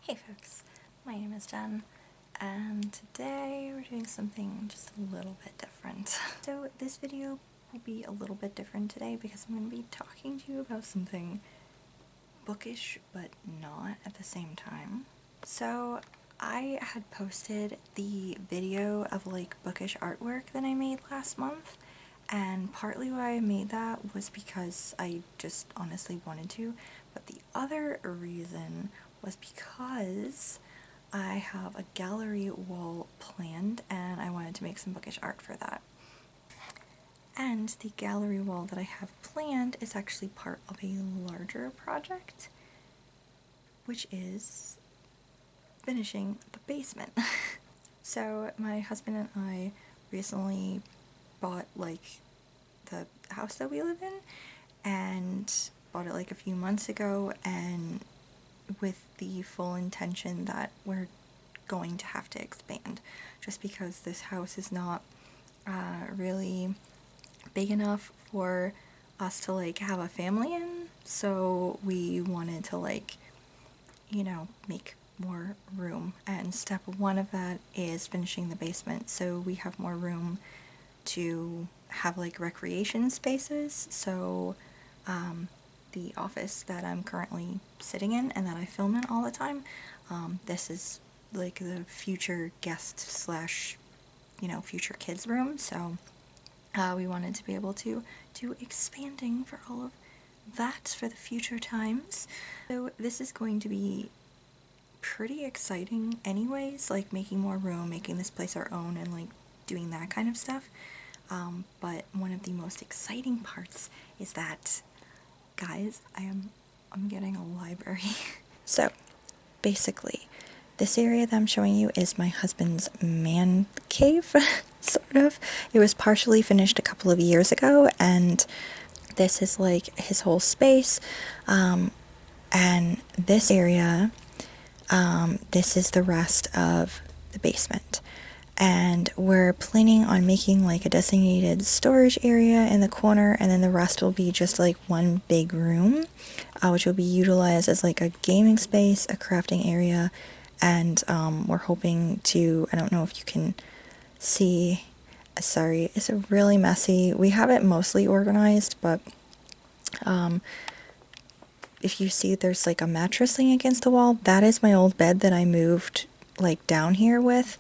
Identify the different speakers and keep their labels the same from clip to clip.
Speaker 1: Hey folks, my name is Jen, and today we're doing something just a little bit different. So this video will be a little bit different today because I'm going to be talking to you about something bookish but not at the same time. So I had posted the video of like bookish artwork that I made last month, and partly why I made that was because I just honestly wanted to, but the other reason was because I have a gallery wall planned and I wanted to make some bookish art for that. And the gallery wall that I have planned is actually part of a larger project, which is finishing the basement. So my husband and I recently bought like the house that we live in, and bought it like a few months ago, and with the full intention that we're going to have to expand, just because this house is not really big enough for us to like have a family in, so we wanted to like, you know, make more room, and step one of that is finishing the basement so we have more room to have like recreation spaces. So the office that I'm currently sitting in and that I film in all the time, this is like the future guest slash, you know, future kids room. So we wanted to be able to do expanding for all of that for the future times. So this is going to be pretty exciting anyways, like making more room, making this place our own, and like doing that kind of stuff. But one of the most exciting parts is that, guys, I'm getting a library. So basically, this area that I'm showing you is my husband's man cave, sort of. It was partially finished a couple of years ago, and this is like his whole space. And this area, this is the rest of the basement. And we're planning on making like a designated storage area in the corner, and then the rest will be just like one big room, which will be utilized as like a gaming space, a crafting area, and we're hoping to, I don't know if you can see, sorry, it's really messy. We have it mostly organized, but if you see there's like a mattress laying against the wall, that is my old bed that I moved like down here with.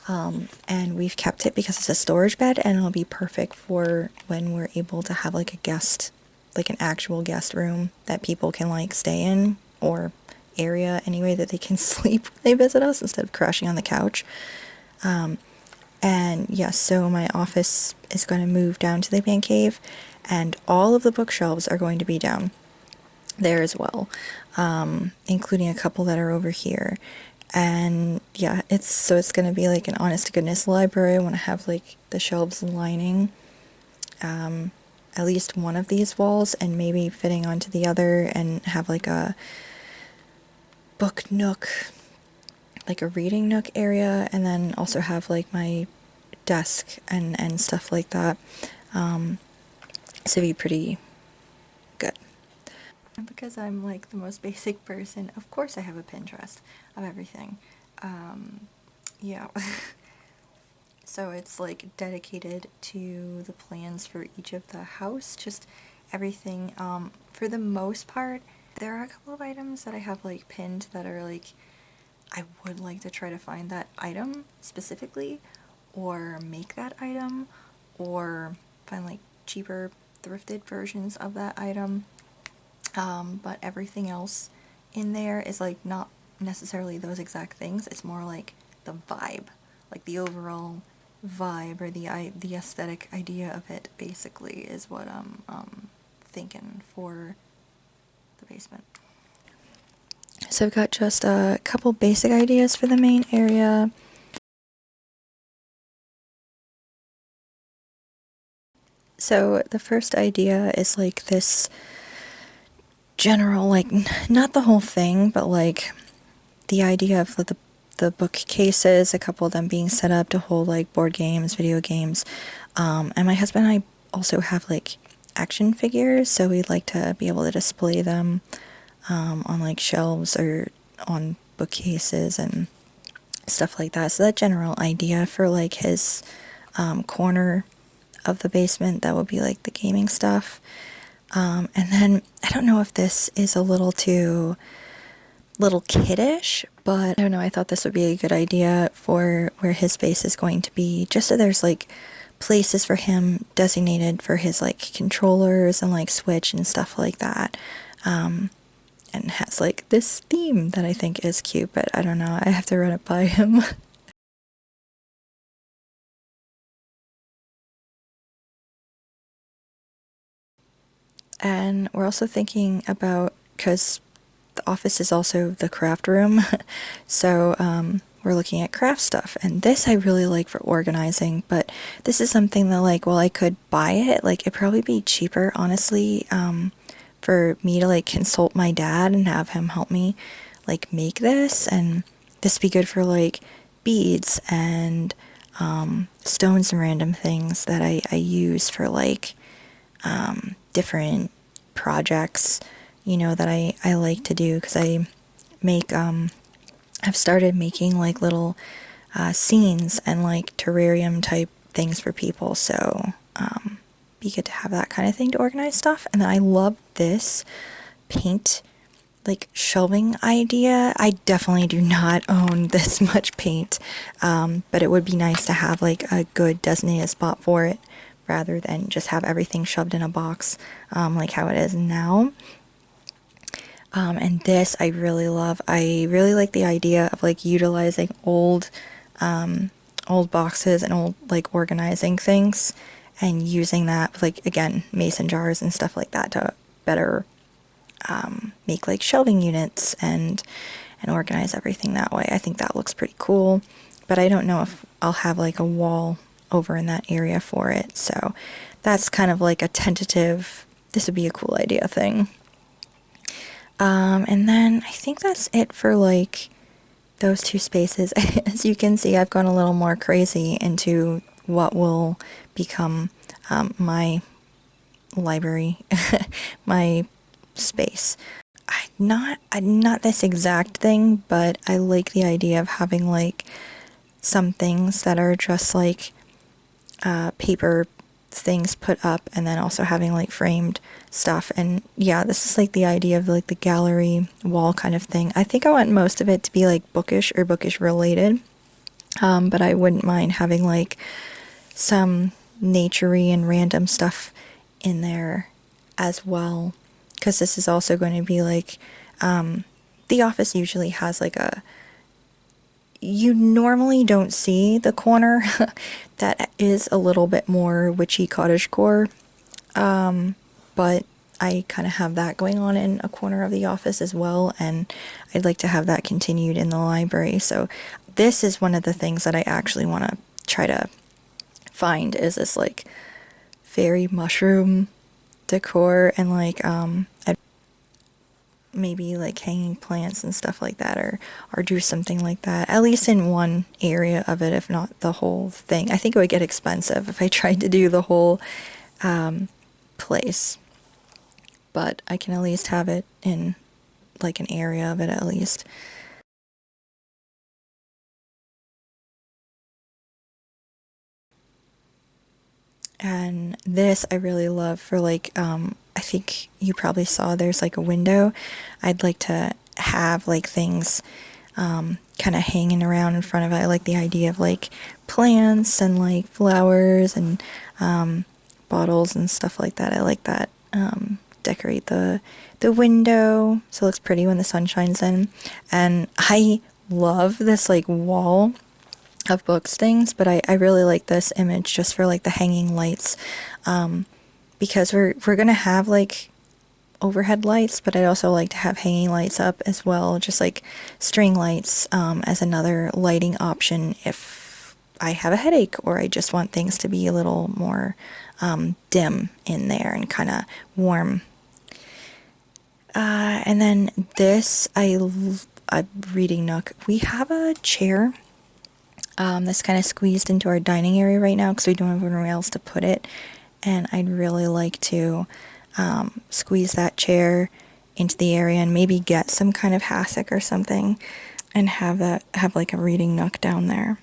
Speaker 1: And we've kept it because it's a storage bed, and it'll be perfect for when we're able to have like a guest, like an actual guest room that people can like stay in, or area anyway that they can sleep when they visit us instead of crashing on the couch. And yes, so my office is going to move down to the man cave, and all of the bookshelves are going to be down there as well, including a couple that are over here. And yeah, it's going to be like an honest to goodness library. I want to have like the shelves lining at least one of these walls, and maybe fitting onto the other, and have like a book nook, like a reading nook area, and then also have like my desk and stuff like that. So it'd be pretty good. And because I'm like the most basic person, of course I have a Pinterest of everything. Yeah. So it's like dedicated to the plans for each of the house, just everything. For the most part, there are a couple of items that I have like pinned that are like, I would like to try to find that item specifically, or make that item, or find like cheaper thrifted versions of that item. But everything else in there is like not necessarily those exact things. It's more like the vibe, like the overall vibe, or the aesthetic idea of it basically is what I'm thinking for the basement. So I've got just a couple basic ideas for the main area. So the first idea is like this general, like, not the whole thing, but like the idea of the bookcases, a couple of them being set up to hold like board games, video games. And my husband and I also have like action figures, so we'd like to be able to display them on like shelves or on bookcases and stuff like that. So that general idea for like his corner of the basement, that would be like the gaming stuff. And then I don't know if this is a little too little kiddish, but I don't know, I thought this would be a good idea for where his space is going to be, just so there's like places for him designated for his like controllers and like Switch and stuff like that. And has like this theme that I think is cute, but I don't know, I have to run it by him. And we're also thinking about, because the office is also the craft room, so we're looking at craft stuff, and this I really like for organizing, but this is something that like, well, I could buy it, like it'd probably be cheaper, honestly, for me to like consult my dad and have him help me like make this, and this would be good for like beads and stones and random things that I use for like different projects, you know, that I like to do, because I make I've started making like little scenes and like terrarium type things for people, so be good to have that kind of thing to organize stuff. And then I love this paint like shelving idea. I definitely do not own this much paint, but it would be nice to have like a good designated spot for it rather than just have everything shoved in a box like how it is now. And this I really love. I really like the idea of like utilizing old boxes and old like organizing things and using that with, like, again, mason jars and stuff like that to better make like shelving units and organize everything that way. I think that looks pretty cool, but I don't know if I'll have like a wall over in that area for it, so that's kind of like a tentative, this would be a cool idea thing. And then I think that's it for like those two spaces. As you can see, I've gone a little more crazy into what will become my library, my space. Not this exact thing, but I like the idea of having like some things that are just like paper things put up, and then also having like framed stuff. And yeah, this is like the idea of like the gallery wall kind of thing. I think I want most of it to be like bookish or bookish related, but I wouldn't mind having like some naturey and random stuff in there as well, because this is also going to be like the office usually has like a, you normally don't see the corner that is a little bit more witchy cottagecore, but I kind of have that going on in a corner of the office as well, and I'd like to have that continued in the library. So this is one of the things that I actually want to try to find, is this like fairy mushroom decor, and like maybe like hanging plants and stuff like that, or do something like that, at least in one area of it, if not the whole thing. I think it would get expensive if I tried to do the whole place, but I can at least have it in like an area of it at least. And this I really love for like I think you probably saw there's like a window. I'd like to have like things kind of hanging around in front of it. I like the idea of like plants and like flowers and bottles and stuff like that. I like that. Decorate the window so it looks pretty when the sun shines in. And I love this like wall of books things, but I really like this image just for like the hanging lights, because we're gonna have like overhead lights, but I'd also like to have hanging lights up as well, just like string lights, as another lighting option if I have a headache or I just want things to be a little more dim in there and kind of warm. And then this, a reading nook. We have a chair that's kind of squeezed into our dining area right now because we don't have anywhere else to put it, and I'd really like to squeeze that chair into the area and maybe get some kind of hassock or something and have like a reading nook down there.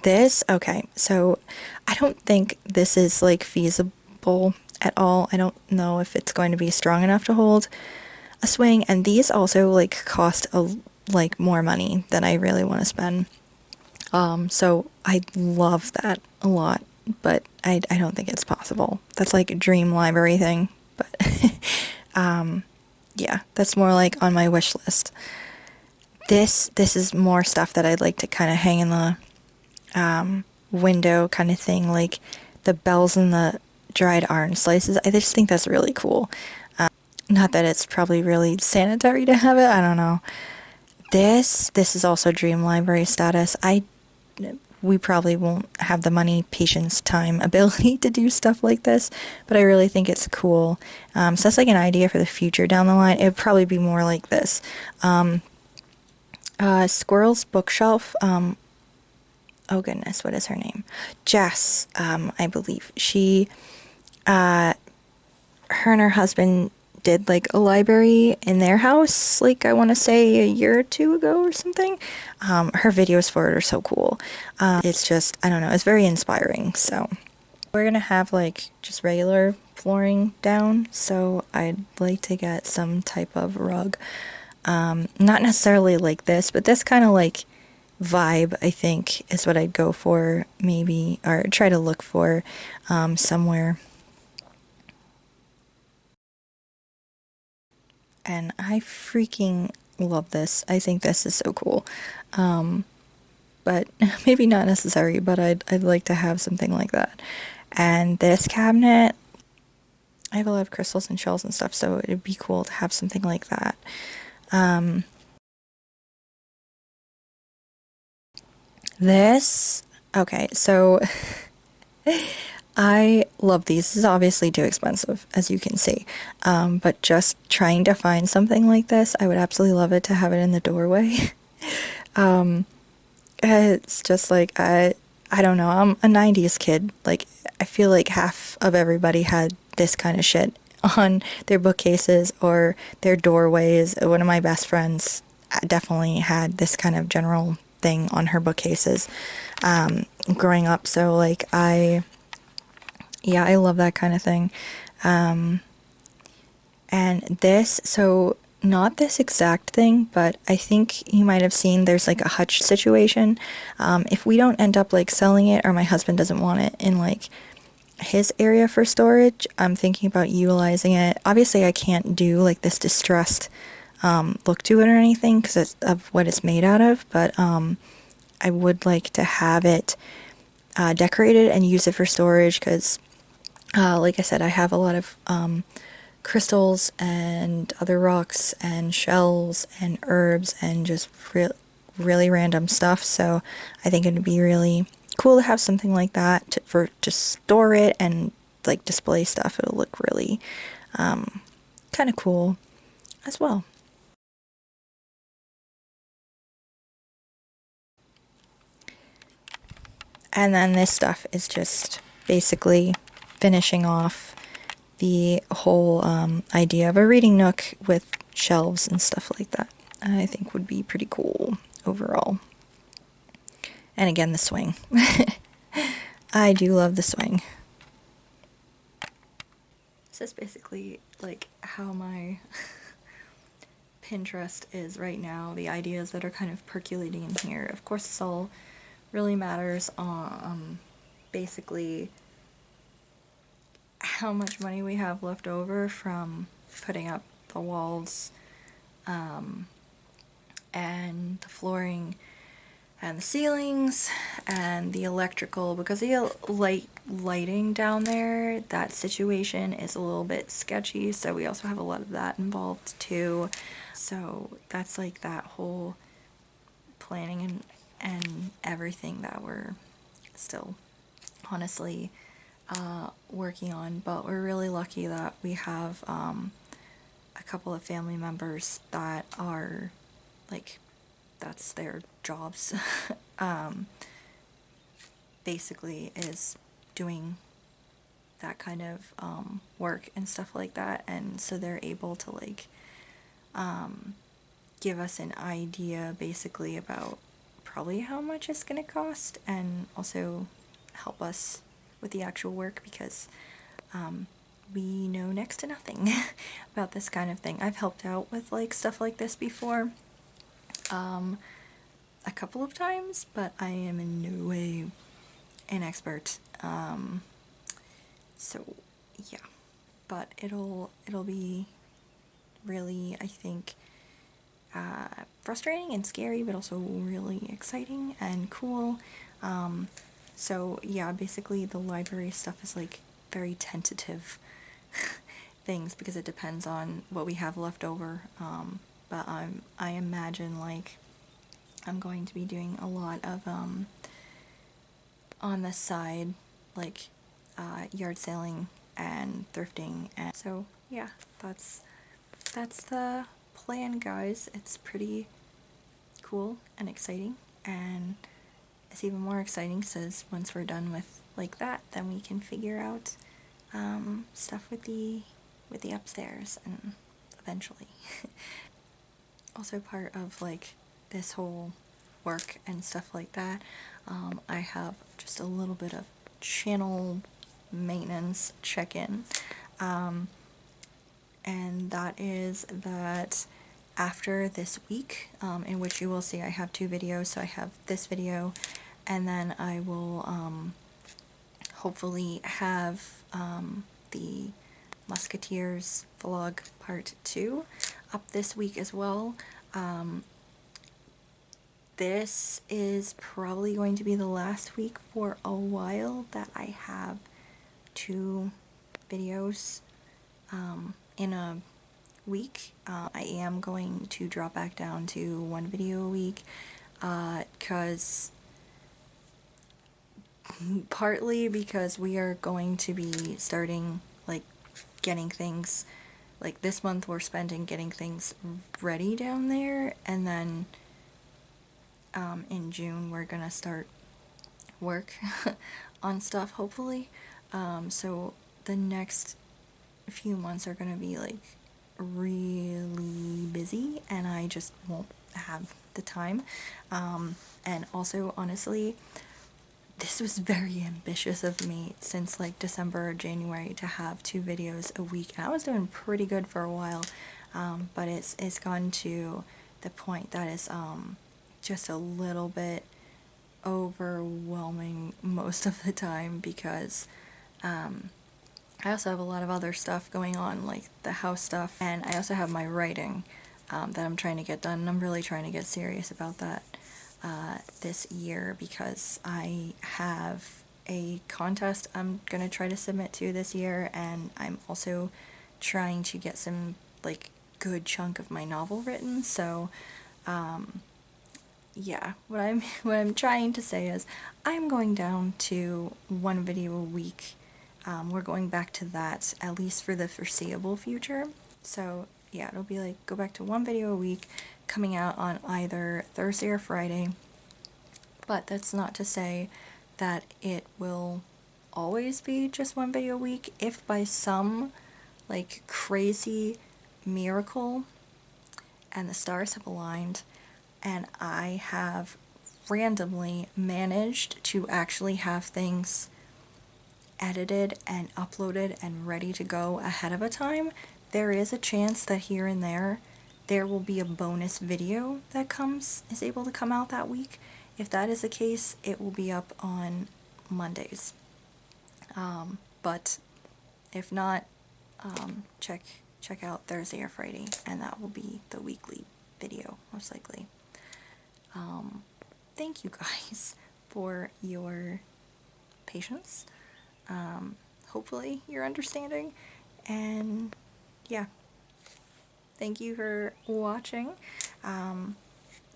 Speaker 1: This, okay, so I don't think this is like feasible at all. I don't know if it's going to be strong enough to hold a swing, and these also like cost like more money than I really want to spend. So I love that a lot, but I don't think it's possible. That's like a dream library thing, but yeah, that's more like on my wish list. This is more stuff that I'd like to kind of hang in the window kind of thing, like the bells and the dried orange slices. I just think that's really cool. Not that it's probably really sanitary to have it, I don't know. This is also dream library status. We probably won't have the money, patience, time, ability to do stuff like this, but I really think it's cool. So that's like an idea for the future down the line. It would probably be more like this. Squirrel's Bookshelf, oh goodness, what is her name? Jess, I believe. Her and her husband did like a library in their house, like I want to say a year or two ago or something. Her videos for it are so cool. It's just, I don't know, it's very inspiring. So we're gonna have like just regular flooring down, so I'd like to get some type of rug. Not necessarily like this, but this kind of like vibe, I think, is what I'd go for, maybe, or try to look for somewhere. And I freaking love this. I think this is so cool. But maybe not necessary, but I'd like to have something like that. And this cabinet, I have a lot of crystals and shells and stuff, so it'd be cool to have something like that. This, okay, so I love these. This is obviously too expensive, as you can see. But just trying to find something like this, I would absolutely love it to have it in the doorway. It's just like, I don't know, I'm a 90s kid. Like, I feel like half of everybody had this kind of shit on their bookcases or their doorways. One of my best friends definitely had this kind of general thing on her bookcases growing up. So, like, yeah, I love that kind of thing. And this, so not this exact thing, but I think you might have seen there's like a hutch situation. If we don't end up like selling it, or my husband doesn't want it in like his area for storage, I'm thinking about utilizing it. Obviously, I can't do like this distressed look to it or anything because of what it's made out of, but I would like to have it decorated and use it for storage because like I said, I have a lot of crystals and other rocks and shells and herbs and just really random stuff. So I think it'd be really cool to have something like that to store it and like display stuff. It'll look really kind of cool as well. And then this stuff is just basically finishing off the whole idea of a reading nook with shelves and stuff like that. I think would be pretty cool overall. And again, the swing. I do love the swing. This is basically like how my Pinterest is right now, the ideas that are kind of percolating in here. Of course, this all really matters on basically how much money we have left over from putting up the walls and the flooring and the ceilings and the electrical, because the lighting down there, that situation is a little bit sketchy, so we also have a lot of that involved too. So that's like that whole planning and everything that we're still honestly working on, but we're really lucky that we have a couple of family members that are like, that's their jobs. Basically is doing that kind of work and stuff like that, and so they're able to like give us an idea basically about probably how much it's going to cost, and also help us with the actual work, because we know next to nothing about this kind of thing. I've helped out with like stuff like this before a couple of times, but I am in no way an expert. So yeah, but it'll be really, I think, frustrating and scary, but also really exciting and cool. So yeah, basically the library stuff is like very tentative things, because it depends on what we have left over. But I imagine like I'm going to be doing a lot of on the side, like yard selling and thrifting, and so yeah, that's the plan, guys. It's pretty cool and exciting, and it's even more exciting because once we're done with like that, then we can figure out stuff with the upstairs, and eventually. Also part of like this whole work and stuff like that, I have just a little bit of channel maintenance check-in, and that is that after this week, in which you will see I have 2 videos, so I have this video, and then I will hopefully have the Musketeers vlog part 2 up this week as well. This is probably going to be the last week for a while that I have 2 videos in a week. I am going to drop back down to 1 video a week, because partly because we are going to be starting like getting things, like this month we're spending getting things ready down there, and then in June we're gonna start work on stuff, hopefully. So the next few months are gonna be like really busy, and I just won't have the time. And also, honestly, this was very ambitious of me since like December or January to have 2 videos a week, and I was doing pretty good for a while, but it's gotten to the point that is just a little bit overwhelming most of the time, because I also have a lot of other stuff going on, like the house stuff, and I also have my writing that I'm trying to get done, and I'm really trying to get serious about that this year, because I have a contest I'm gonna try to submit to this year, and I'm also trying to get some like good chunk of my novel written. So yeah, what I'm trying to say is I'm going down to 1 video a week. We're going back to that at least for the foreseeable future. So yeah, it'll be like go back to 1 video a week, coming out on either Thursday or Friday. But that's not to say that it will always be just 1 video a week. If by some like crazy miracle and the stars have aligned and I have randomly managed to actually have things edited and uploaded and ready to go ahead of a time, there is a chance that here and there will be a bonus video that is able to come out that week. If that is the case, it will be up on Mondays. But if not, check out Thursday or Friday, and that will be the weekly video, most likely. Thank you guys for your patience. Hopefully you're understanding, and yeah, thank you for watching.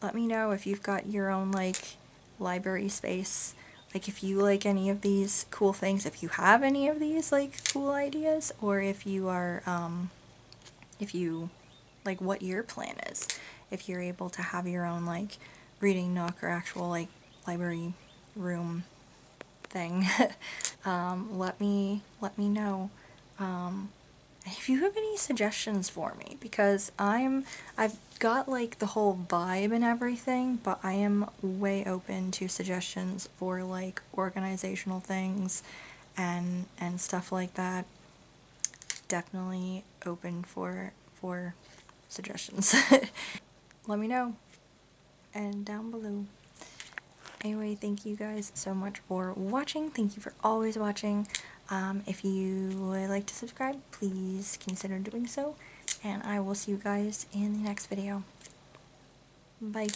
Speaker 1: Let me know if you've got your own like library space, like if you like any of these cool things, if you have any of these like cool ideas, or if you are if you like what your plan is, if you're able to have your own like reading nook or actual like library room thing. Let me know. if you have any suggestions for me, because I've got like the whole vibe and everything, but I am way open to suggestions for like organizational things and stuff like that. Definitely open for suggestions. Let me know, and down below. Anyway, thank you guys so much for watching. Thank you for always watching. If you would like to subscribe, please consider doing so, and I will see you guys in the next video. Bye.